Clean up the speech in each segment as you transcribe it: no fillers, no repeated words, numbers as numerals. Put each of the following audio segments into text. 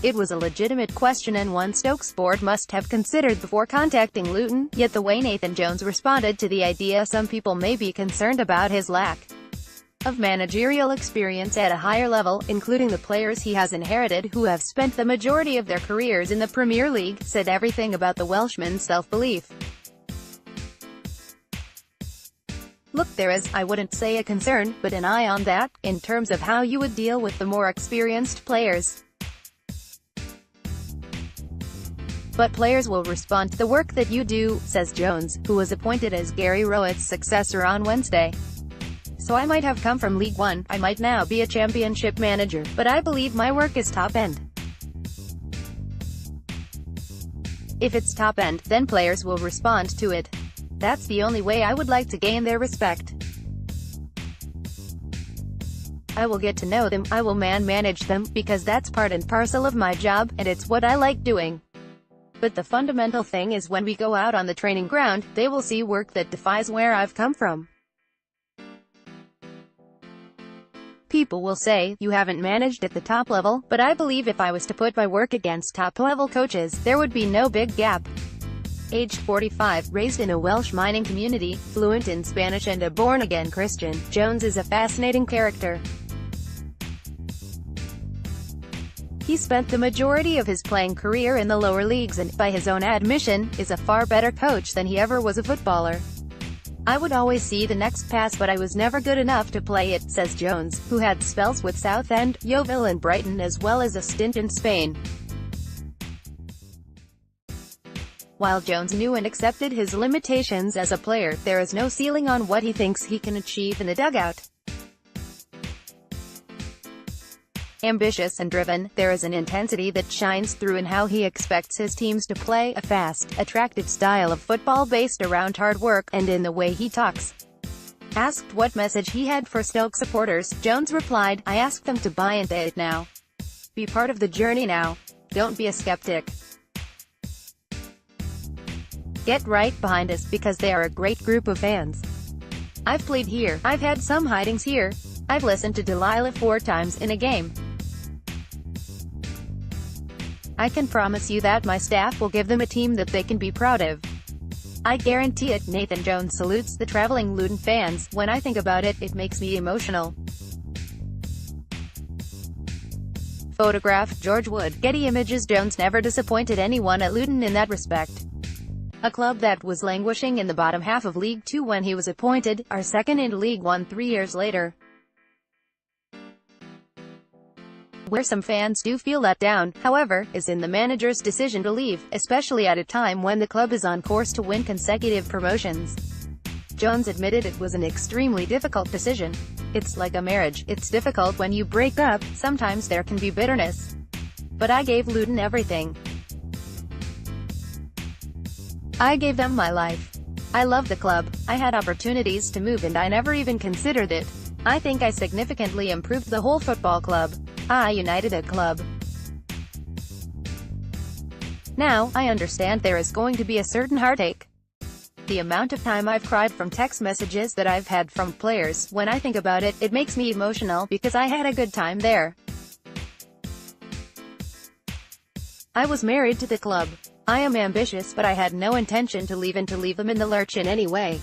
It was a legitimate question and one Stoke's board must have considered before contacting Luton, yet the way Nathan Jones responded to the idea, some people may be concerned about his lack of managerial experience at a higher level, including the players he has inherited who have spent the majority of their careers in the Premier League, said everything about the Welshman's self-belief. Look, there is, I wouldn't say a concern, but an eye on that, in terms of how you would deal with the more experienced players. But players will respond to the work that you do, says Jones, who was appointed as Gary Rowett's successor on Wednesday. So I might have come from League One, I might now be a championship manager, but I believe my work is top-end. If it's top-end, then players will respond to it. That's the only way I would like to gain their respect. I will get to know them, I will manage them, because that's part and parcel of my job, and it's what I like doing. But the fundamental thing is when we go out on the training ground, they will see work that defies where I've come from. People will say, you haven't managed at the top level, but I believe if I was to put my work against top-level coaches, there would be no big gap. Aged 45, raised in a Welsh mining community, fluent in Spanish and a born-again Christian, Jones is a fascinating character. He spent the majority of his playing career in the lower leagues and, by his own admission, is a far better coach than he ever was a footballer. I would always see the next pass but I was never good enough to play it, says Jones, who had spells with Southend, Yeovil and Brighton as well as a stint in Spain. While Jones knew and accepted his limitations as a player, there is no ceiling on what he thinks he can achieve in the dugout. Ambitious and driven, there is an intensity that shines through in how he expects his teams to play, a fast, attractive style of football based around hard work, and in the way he talks. Asked what message he had for Stoke supporters, Jones replied, I ask them to buy into it now. Be part of the journey now. Don't be a skeptic. Get right behind us, because they are a great group of fans. I've played here, I've had some hidings here. I've listened to Delilah 4 times in a game. I can promise you that my staff will give them a team that they can be proud of. I guarantee it. Nathan Jones salutes the traveling Luton fans. When I think about it, it makes me emotional. Photograph, George Wood, Getty Images. Jones never disappointed anyone at Luton in that respect. A club that was languishing in the bottom half of League Two when he was appointed, are second in League One 3 years later. Where some fans do feel let down, however, is in the manager's decision to leave, especially at a time when the club is on course to win consecutive promotions. Jones admitted it was an extremely difficult decision. It's like a marriage, it's difficult when you break up, sometimes there can be bitterness. But I gave Luton everything. I gave them my life. I love the club. I had opportunities to move and I never even considered it. I think I significantly improved the whole football club. I united a club. Now, I understand there is going to be a certain heartache. The amount of time I've cried from text messages that I've had from players, when I think about it, it makes me emotional, because I had a good time there. I was married to the club. I am ambitious, but I had no intention to leave and to leave them in the lurch in any way.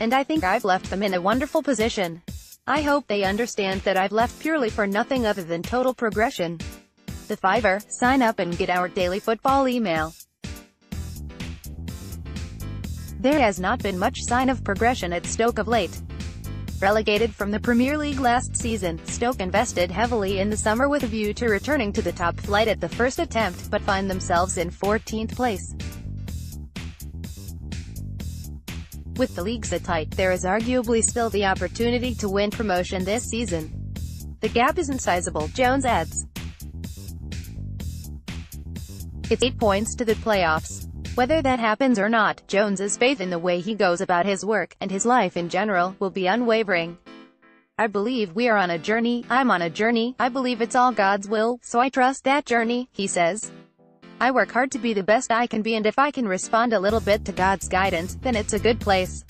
And I think I've left them in a wonderful position. I hope they understand that I've left purely for nothing other than total progression. The Fiver, sign up and get our daily football email. There has not been much sign of progression at Stoke of late. Relegated from the Premier League last season, Stoke invested heavily in the summer with a view to returning to the top flight at the first attempt, but find themselves in 14th place. With the league so tight, there is arguably still the opportunity to win promotion this season. The gap isn't sizable, Jones adds. It's 8 points to the playoffs. Whether that happens or not, Jones's faith in the way he goes about his work, and his life in general, will be unwavering. I believe we are on a journey, I'm on a journey, I believe it's all God's will, so I trust that journey, he says. I work hard to be the best I can be, and if I can respond a little bit to God's guidance, then it's a good place.